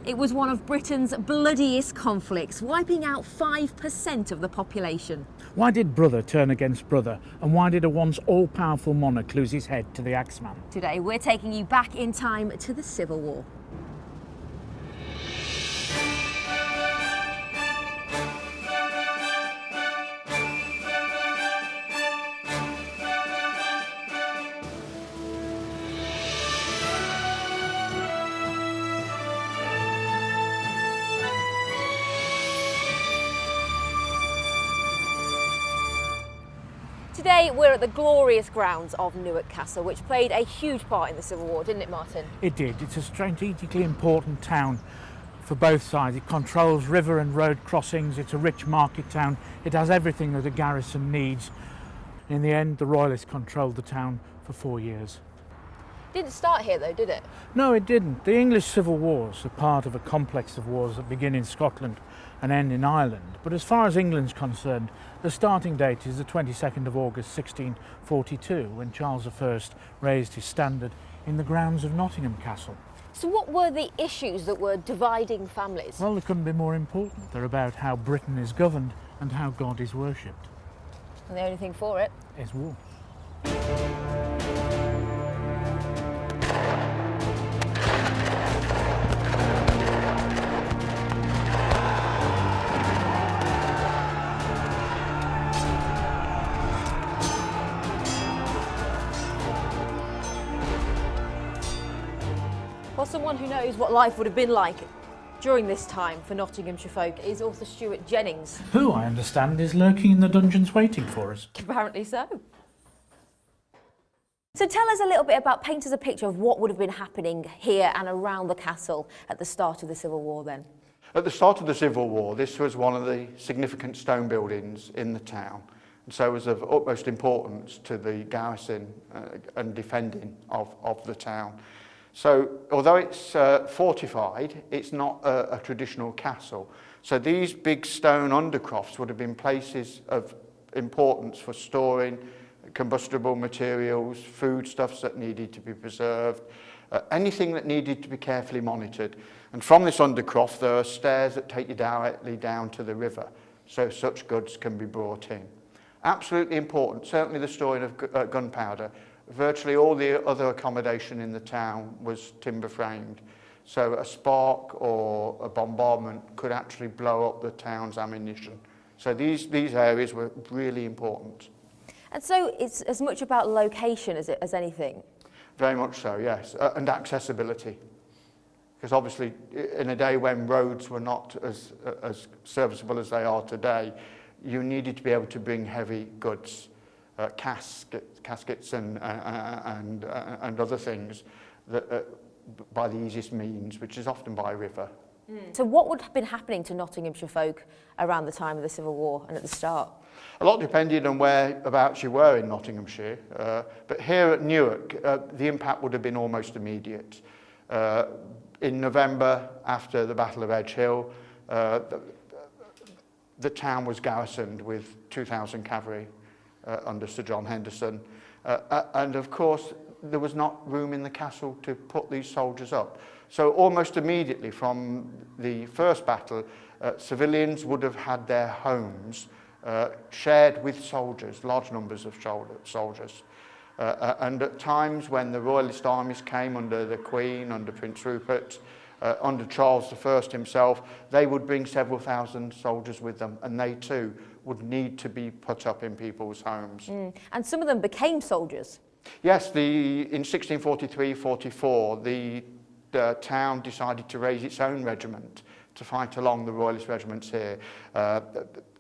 It was one of Britain's bloodiest conflicts, wiping out 5% of the population. Why did brother turn against brother, and why did a once all-powerful monarch lose his head to the axeman? Today we're taking you back in time to the Civil War. Today we're at the glorious grounds of Newark Castle, which played a huge part in the Civil War, didn't it, Martyn? It did. It's a strategically important town for both sides. It controls river and road crossings. It's a rich market town. It has everything that a garrison needs. In the end, the Royalists controlled the town for 4 years. Didn't start here though, did it? No, it didn't. The English Civil Wars are part of a complex of wars that begin in Scotland and end in Ireland. But as far as England's concerned, the starting date is the 22nd of August 1642, when Charles I raised his standard in the grounds of Nottingham Castle. So what were the issues that were dividing families? Well, they couldn't be more important. They're about how Britain is governed and how God is worshipped. And the only thing for it is war. Well, someone who knows what life would have been like during this time for Nottinghamshire folk is author Stuart Jennings. Who, I understand, is lurking in the dungeons waiting for us. Apparently so. So tell us a little bit about, paint us a picture of what would have been happening here and around the castle at the start of the Civil War then. At the start of the Civil War, this was one of the significant stone buildings in the town, and so it was of utmost importance to the garrison and defending of the town. So although it's fortified, it's not a traditional castle. So these big stone undercrofts would have been places of importance for storing combustible materials, foodstuffs that needed to be preserved, anything that needed to be carefully monitored. And from this undercroft, there are stairs that take you directly down to the river, so such goods can be brought in. Absolutely important, certainly the storing of gunpowder. Virtually all the other accommodation in the town was timber framed. So a spark or a bombardment could actually blow up the town's ammunition. So these areas were really important. And so it's as much about location as anything? Very much so, yes, and accessibility. Because obviously in a day when roads were not as serviceable as they are today, you needed to be able to bring heavy goods. Caskets and other things that, by the easiest means, which is often by river. So what would have been happening to Nottinghamshire folk around the time of the Civil War and at the start? A lot depended on whereabouts you were in Nottinghamshire, but here at Newark, the impact would have been almost immediate. In November, after the Battle of Edge Hill, the town was garrisoned with 2,000 cavalry. Under Sir John Henderson, and of course there was not room in the castle to put these soldiers up. So almost immediately from the first battle, civilians would have had their homes shared with soldiers, large numbers of soldiers. And at times when the Royalist armies came under the Queen, under Prince Rupert, under Charles I himself, they would bring several thousand soldiers with them, and they too would need to be put up in people's homes. And some of them became soldiers? Yes, in 1643-44, the town decided to raise its own regiment to fight along the Royalist regiments here.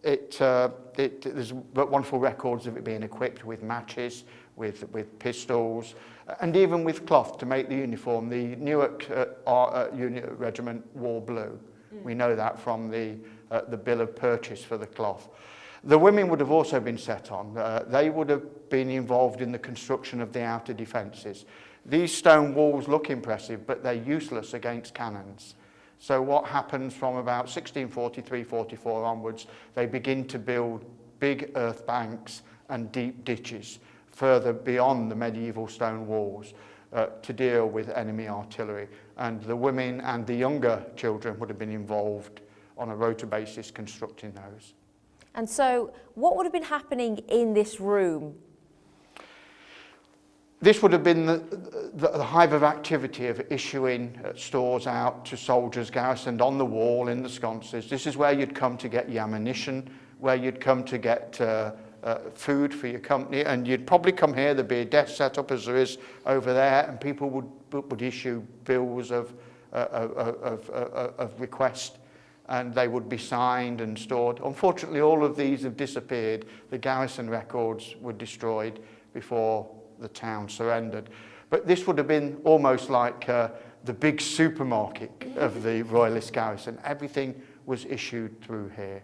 There's wonderful records of it being equipped with matches, with pistols, and even with cloth to make the uniform. The Newark regiment wore blue. We know that from the bill of purchase for the cloth. The women would have also been set on. They would have been involved in the construction of the outer defences. These stone walls look impressive, but they're useless against cannons. So what happens from about 1643-44 onwards, they begin to build big earth banks and deep ditches further beyond the medieval stone walls. to deal with enemy artillery. And the women and the younger children would have been involved on a rota basis constructing those. And so what would have been happening in this room? This would have been the hive of activity of issuing stores out to soldiers garrisoned on the wall in the sconces. This is where you'd come to get your ammunition, where you'd come to get food for your company, and you'd probably come here. There'd be a desk set up as there is over there, and people would issue bills of request, and they would be signed and stored. Unfortunately, all of these have disappeared. The garrison records were destroyed before the town surrendered. But this would have been almost like the big supermarket of the Royalist garrison. Everything was issued through here.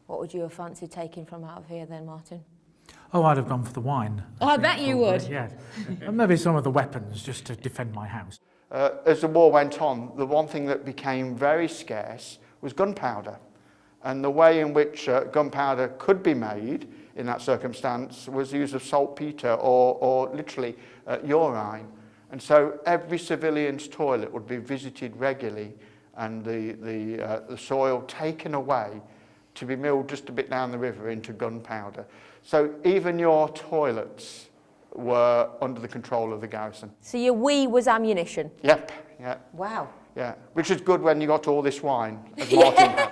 What would you have fancied taking from out of here then, Martyn? Oh, I'd have gone for the wine. I bet you would. Yeah. And maybe some of the weapons just to defend my house. As the war went on, the one thing that became very scarce was gunpowder. And the way in which gunpowder could be made in that circumstance was the use of saltpeter or literally urine. And so every civilian's toilet would be visited regularly and the soil taken away to be milled just a bit down the river into gunpowder. So even your toilets were under the control of the garrison. So your wee was ammunition? Yep, yeah. Wow. Yeah, which is good when you got all this wine, as Martyn had.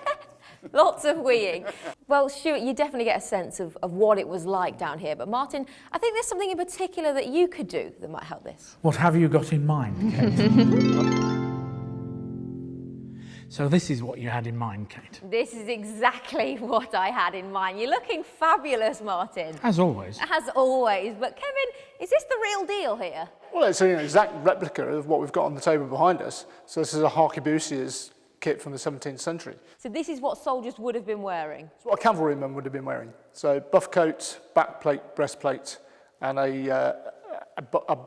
Lots of weeing. Well, Stuart, you definitely get a sense of what it was like down here. But Martyn, I think there's something in particular that you could do that might help this. What have you got in mind, Kate? So this is what you had in mind, Kate? This is exactly what I had in mind. You're looking fabulous, Martyn. As always. As always. But Kevin, is this the real deal here? Well, it's an exact replica of what we've got on the table behind us. So this is a harquebusiers kit from the 17th century. So this is what soldiers would have been wearing? It's what a cavalryman would have been wearing. So buff coat, backplate, breastplate, and a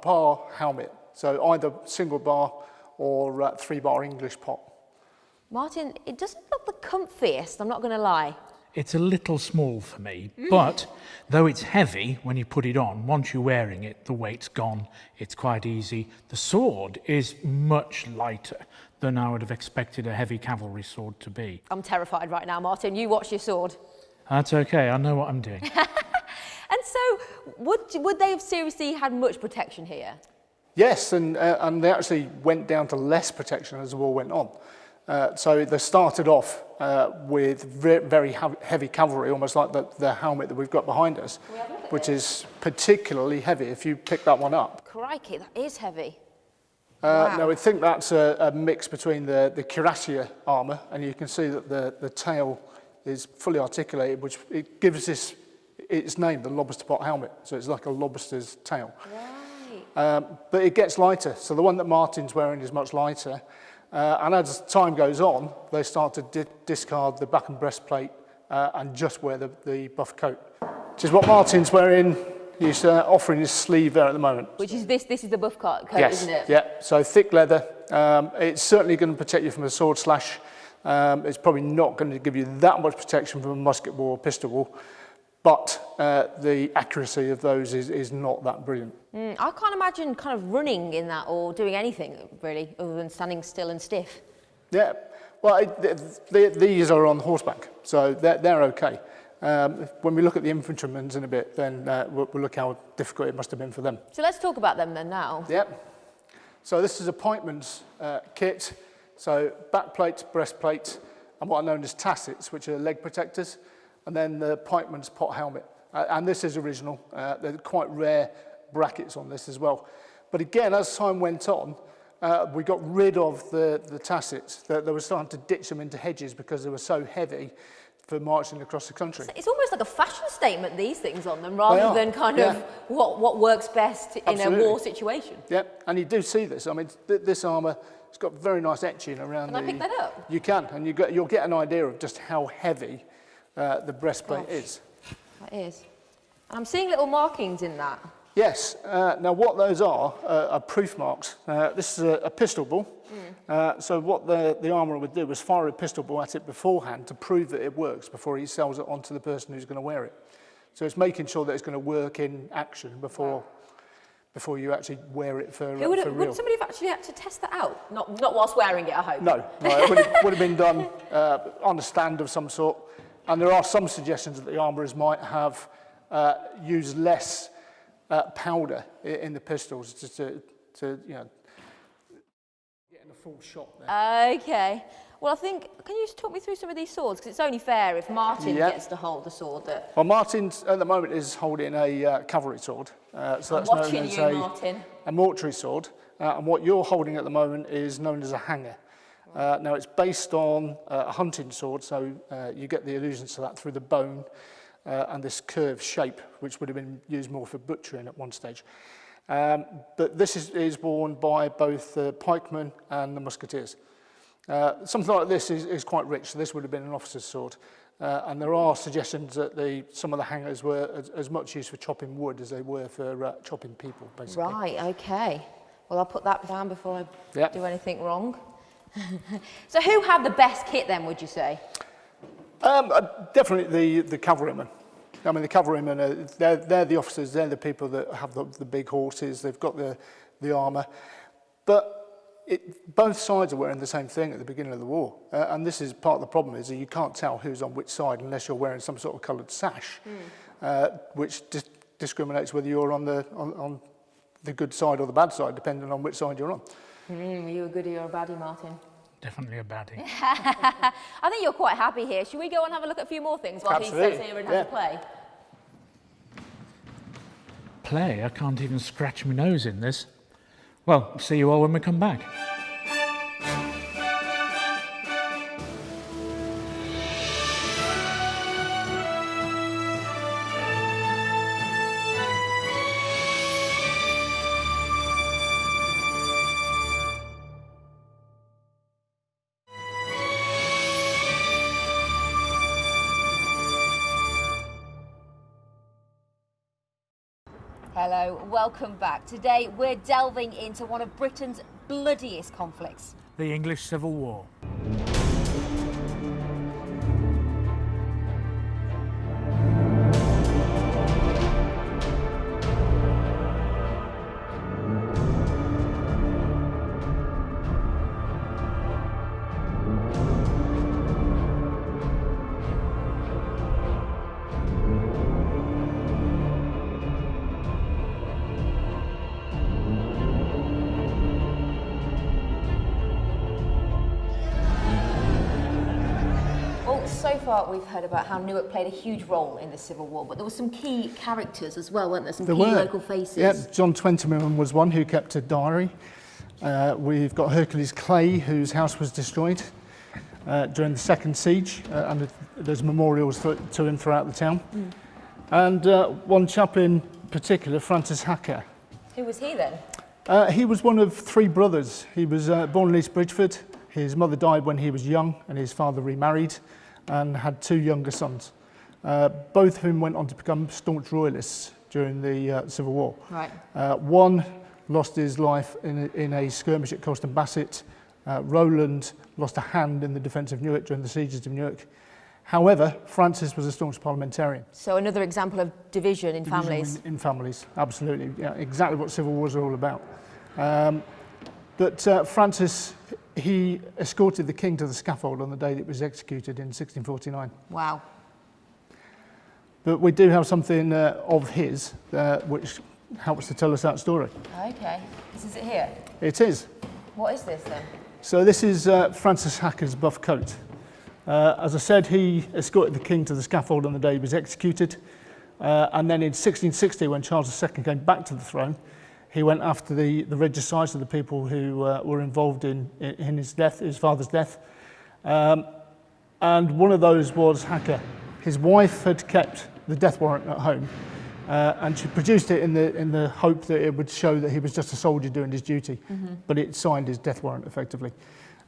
bar helmet. So either single bar or 3-bar English pot. Martyn, it doesn't look the comfiest, I'm not going to lie. It's a little small for me, but though it's heavy when you put it on, once you're wearing it, the weight's gone. It's quite easy. The sword is much lighter than I would have expected a heavy cavalry sword to be. I'm terrified right now, Martyn. You watch your sword. That's okay, I know what I'm doing. And so, would they have seriously had much protection here? Yes, and they actually went down to less protection as the war went on. So they started off with very heavy cavalry, almost like the helmet that we've got behind us, which is particularly heavy if you pick that one up. Crikey, that is heavy. Wow. Now, we think that's a mix between the cuirassier armour, and you can see that the tail is fully articulated, which it gives this its name, the lobster pot helmet. So it's like a lobster's tail. Right. But it gets lighter. So the one that Martyn's wearing is much lighter. And as time goes on, they start to discard the back and breastplate and just wear the buff coat, which is what Martyn's wearing. He's offering his sleeve there at the moment. Which is this is the buff coat, yes, isn't it? Yeah, so thick leather. It's certainly going to protect you from a sword slash. It's probably not going to give you that much protection from a musket ball or pistol ball, but the accuracy of those is not that brilliant. I can't imagine kind of running in that or doing anything really other than standing still and stiff. Yeah, well, these are on horseback, so they're okay. When we look at the infantrymen in a bit, then we'll look how difficult it must have been for them. So let's talk about them then now. Yep. So this is a pikeman's kit. So backplate, breastplate, and what are known as tassets, which are leg protectors, and then the pikeman's pot helmet. And this is original. There are quite rare brackets on this as well. But again, as time went on, we got rid of the tassets. They were starting to ditch them into hedges because they were so heavy for marching across the country. It's almost like a fashion statement, these things on them, rather than kind of what works best in a war situation. Yeah, and you do see this. I mean, this armour, it's got very nice etching around. Can I pick that up? You can, and you'll get an idea of just how heavy the breastplate is. That is. And I'm seeing little markings in that. Yes. Now, what those are proof marks. This is a pistol ball. So what the armourer would do was fire a pistol ball at it beforehand to prove that it works before he sells it on to the person who's going to wear it. So it's making sure that it's going to work in action before before you actually wear it for, Would for real. somebody have actually had to test that out? Not whilst wearing it, I hope. No, it would have been done on a stand of some sort. And there are some suggestions that the armourers might have used less powder in the pistols just to you know, getting a full shot there. Okay. Well, I think, can you just talk me through some of these swords? Because it's only fair if Martyn gets to hold the sword that... Well, Martyn at the moment is holding a cavalry sword. So that's known as a mortuary sword. And what you're holding at the moment is known as a hanger. Now, it's based on a hunting sword, so you get the allusions to that through the bone and this curved shape, which would have been used more for butchering at one stage. But this is worn by both the pikemen and the musketeers. Something like this is quite rich, so this would have been an officer's sword. And there are suggestions that some of the hangers were as much used for chopping wood as they were for chopping people, basically. Right, okay. Well, I'll put that down before I do anything wrong. So who had the best kit then, would you say? Definitely the cavalrymen. I mean, the cavalrymen, they're the officers, they're the people that have the big horses, they've got the armour. But both sides are wearing the same thing at the beginning of the war. And this is part of the problem, is that you can't tell who's on which side unless you're wearing some sort of coloured sash, which discriminates whether you're on the good side or the bad side, depending on which side you're on. Are you a goodie or a baddie, Martyn? Definitely a baddie. I think you're quite happy here. Should we go and have a look at a few more things while he sits here and has a play? Play? I can't even scratch my nose in this. Well, see you all when we come back. Hello, welcome back. Today we're delving into one of Britain's bloodiest conflicts. The English Civil War. So far we've heard about how Newark played a huge role in the Civil War, but there were some key characters as well, weren't there? Some key local faces. Yeah, John Twentyman was one who kept a diary. We've got Hercules Clay, whose house was destroyed during the Second Siege, and there's memorials to him throughout the town. And one chap in particular, Francis Hacker. Who was he then? He was one of three brothers. He was born in East Bridgeford. His mother died when he was young, and his father remarried and had two younger sons, both of whom went on to become staunch royalists during the Civil War. Right. One lost his life in a skirmish at Colston Bassett. Roland lost a hand in the defence of Newark during the sieges of Newark. However, Francis was a staunch parliamentarian. So another example of division in families. In families, absolutely. Yeah, exactly what civil wars are all about. But Francis, he escorted the king to the scaffold on the day that he was executed in 1649. Wow. But we do have something of his, which helps to tell us that story. Okay. Is it here? It is. What is this then? So this is Francis Hacker's buff coat. As I said, he escorted the king to the scaffold on the day he was executed. And then in 1660, when Charles II came back to the throne, he went after the regicides of the people who were involved in his death, his father's death. And one of those was Hacker. His wife had kept the death warrant at home, and she produced it in the hope that it would show that he was just a soldier doing his duty, but it signed his death warrant effectively.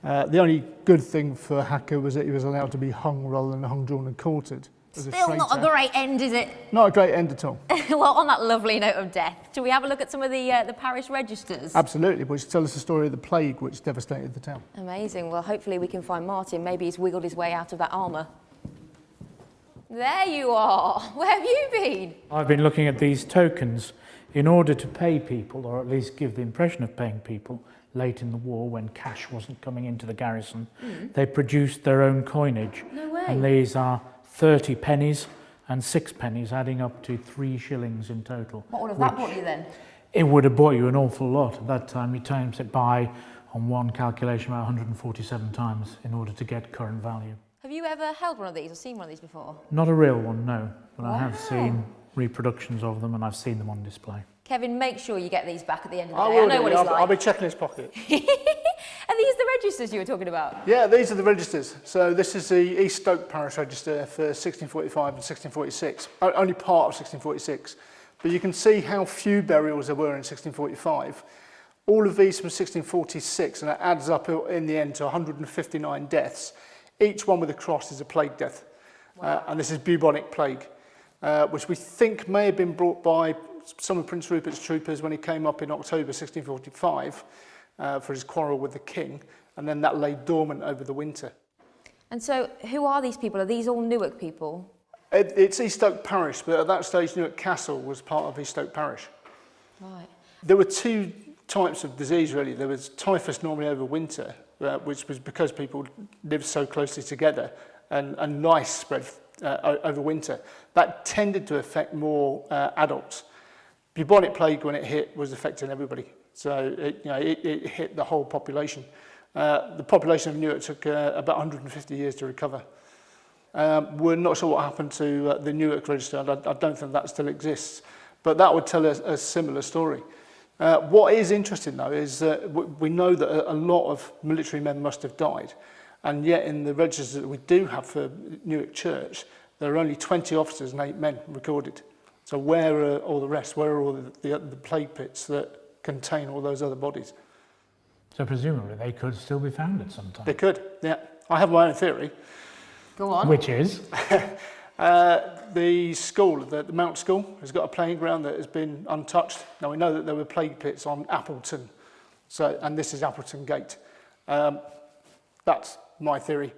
The only good thing for Hacker was that he was allowed to be hung rather than hung, drawn and quartered. Still not a great end, is it? Not a great end at all. Well, on that lovely note of death, shall we have a look at some of the parish registers? Absolutely, which tell us the story of the plague which devastated the town. Amazing. Well, hopefully we can find Martyn. Maybe he's wiggled his way out of that armour. There you are. Where have you been? I've been looking at these tokens In order to pay people, or at least give the impression of paying people, late in the war when cash wasn't coming into the garrison, they produced their own coinage. No way. And these are 30 pennies and 6 pennies, adding up to 3 shillings in total. What would have that bought you then? It would have bought you an awful lot. At that time, you times it by, on one calculation, about 147 times in order to get current value. Have you ever held one of these or seen one of these before? Not a real one, no, but I have Wow. seen reproductions of them and I've seen them on display. Kevin, make sure you get these back at the end of the I day. will I know do. what he's like. I'll be checking his pocket. Are these the registers you were talking about? Yeah, these are the registers. So this is the East Stoke Parish Register for 1645 and 1646, only part of 1646. But you can see how few burials there were in 1645. All of these from 1646, and it adds up in the end to 159 deaths. Each one with a cross is a plague death. Wow. And this is bubonic plague, which we think may have been brought by some of Prince Rupert's troopers when he came up in October 1645 for his quarrel with the king, and then that lay dormant over the winter. And so, who are these people? Are these all Newark people? It's East Stoke Parish, but at that stage Newark Castle was part of East Stoke Parish. Right. There were two types of disease really. There was typhus normally over winter, which was because people lived so closely together, and lice spread over winter. That tended to affect more adults. Bubonic plague, when it hit, was affecting everybody. So it hit the whole population. The population of Newark took about 150 years to recover. We're not sure what happened to the Newark Register. I don't think that still exists. But that would tell us a similar story. What is interesting, though, is that we know that a lot of military men must have died. And yet in the registers that we do have for Newark Church, there are only 20 officers and 8 men recorded. So where are all the rest? Where are all the plague pits that contain all those other bodies? So presumably they could still be found at some time. They could, yeah. I have my own theory. Go on. Which is? The school, the Mount School, has got a playing ground that has been untouched. Now we know that there were plague pits on Appleton, and this is Appleton Gate. That's my theory.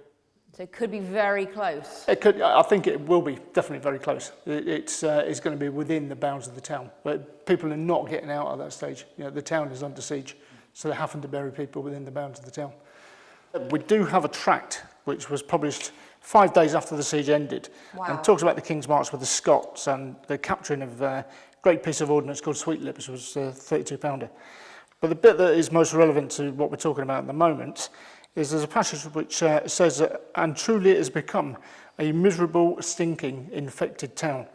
So it could be very close. It could. I think it will be definitely very close. It's going to be within the bounds of the town, but people are not getting out at that stage. The town is under siege, so they're having to bury people within the bounds of the town. We do have a tract which was published 5 days after the siege ended, Wow. and talks about the King's March with the Scots and the capturing of a great piece of ordnance called Sweetlip, which was a 32-pounder. But the bit that is most relevant to what we're talking about at the moment is there's a passage which says that, and truly it has become a miserable, stinking, infected town.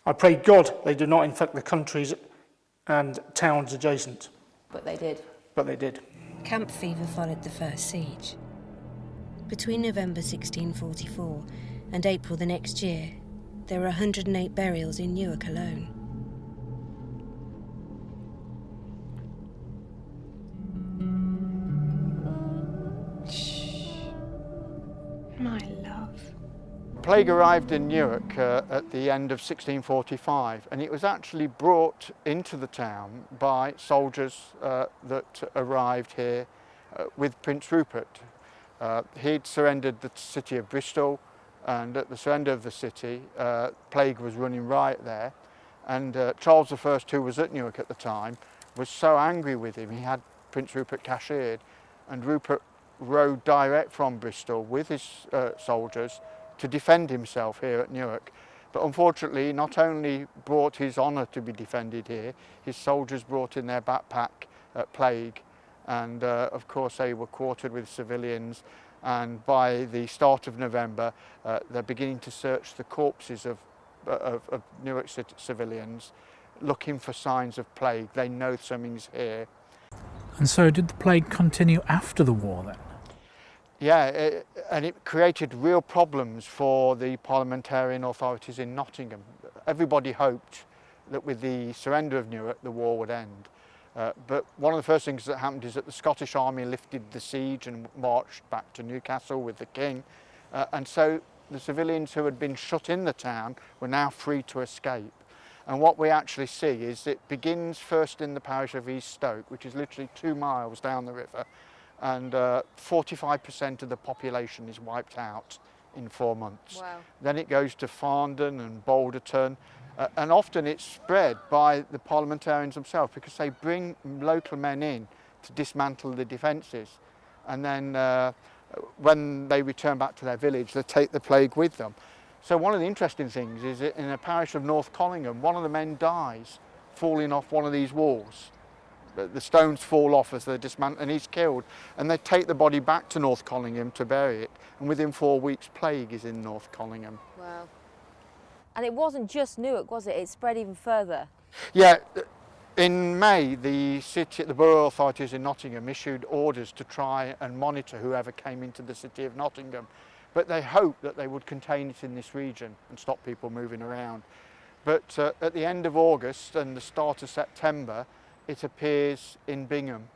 I pray God they do not infect the countries and towns adjacent. But they did. But they did. Camp fever followed the first siege. Between November 1644 and April the next year, there were 108 burials in Newark alone. My love. Plague arrived in Newark at the end of 1645, and it was actually brought into the town by soldiers that arrived here with Prince Rupert. He'd surrendered the city of Bristol, and at the surrender of the city, plague was running riot there. And Charles I, who was at Newark at the time, was so angry with him, he had Prince Rupert cashiered, and Rupert rode direct from Bristol with his soldiers to defend himself here at Newark. But unfortunately, he not only brought his honour to be defended here, his soldiers brought in their backpack plague, and of course they were quartered with civilians, and by the start of November they're beginning to search the corpses of Newark civilians, looking for signs of plague. They know something's here. And so did the plague continue after the war then? Yeah, and it created real problems for the parliamentarian authorities in Nottingham. Everybody hoped that with the surrender of Newark, the war would end. But one of the first things that happened is that the Scottish army lifted the siege and marched back to Newcastle with the king. And so the civilians who had been shut in the town were now free to escape. And what we actually see is it begins first in the parish of East Stoke, which is literally 2 miles down the river, and 45% of the population is wiped out in 4 months. Wow. Then it goes to Farndon and Balderton, And often it's spread by the parliamentarians themselves because they bring local men in to dismantle the defences. And then when they return back to their village, they take the plague with them. So one of the interesting things is that in a parish of North Collingham, one of the men dies falling off one of these walls. The stones fall off as they dismantle, and he's killed. And they take the body back to North Collingham to bury it. And within 4 weeks, plague is in North Collingham. Wow. And it wasn't just Newark, was it? It spread even further. Yeah, in May, the borough authorities in Nottingham issued orders to try and monitor whoever came into the city of Nottingham. But they hoped that they would contain it in this region and stop people moving around. But at the end of August and the start of September, it appears in Bingham,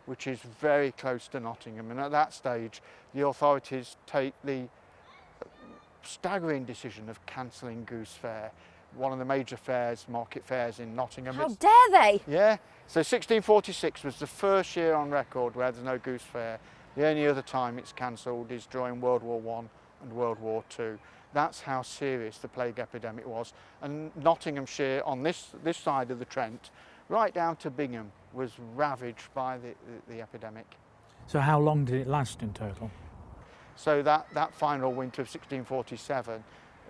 which is very close to Nottingham. And at that stage, the authorities take the staggering decision of cancelling Goose Fair, one of the major fairs, market fairs in Nottingham. How dare they? Yeah, so 1646 was the first year on record where there's no Goose Fair. The only other time it's cancelled is during World War I and World War II. That's how serious the plague epidemic was. And Nottinghamshire, on this side of the Trent, right down to Bingham, was ravaged by the epidemic. So how long did it last in total? So that final winter of 1647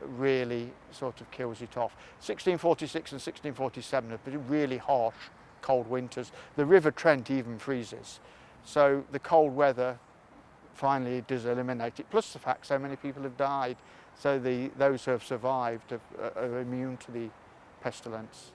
really sort of kills it off. 1646 and 1647 have been really harsh, cold winters. The River Trent even freezes. So the cold weather finally does eliminate it, plus the fact so many people have died. So those who have survived are immune to the pestilence.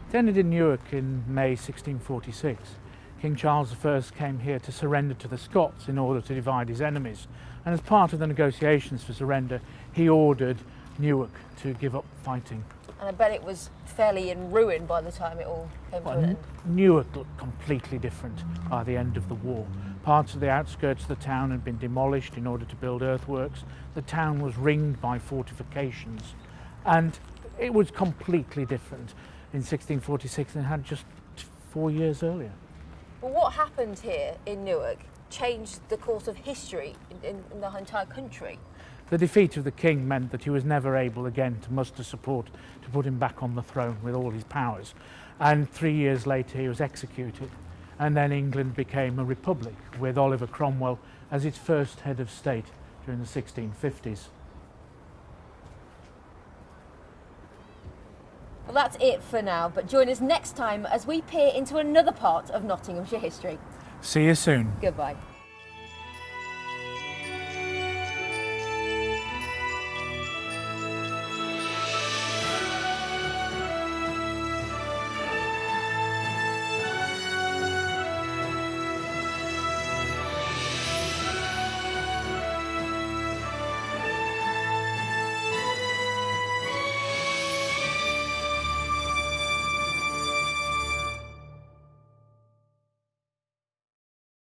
It ended in Newark in May 1646. King Charles I came here to surrender to the Scots in order to divide his enemies, and as part of the negotiations for surrender, he ordered Newark to give up fighting. And I bet it was fairly in ruin by the time it all came to an end. Newark looked completely different by the end of the war. Parts of the outskirts of the town had been demolished in order to build earthworks. The town was ringed by fortifications, and it was completely different in 1646 than it had just 4 years earlier. But what happened here in Newark changed the course of history in the entire country. The defeat of the king meant that he was never able again to muster support to put him back on the throne with all his powers. And 3 years later he was executed. And then England became a republic with Oliver Cromwell as its first head of state during the 1650s. Well, that's it for now, but join us next time as we peer into another part of Nottinghamshire history. See you soon. Goodbye.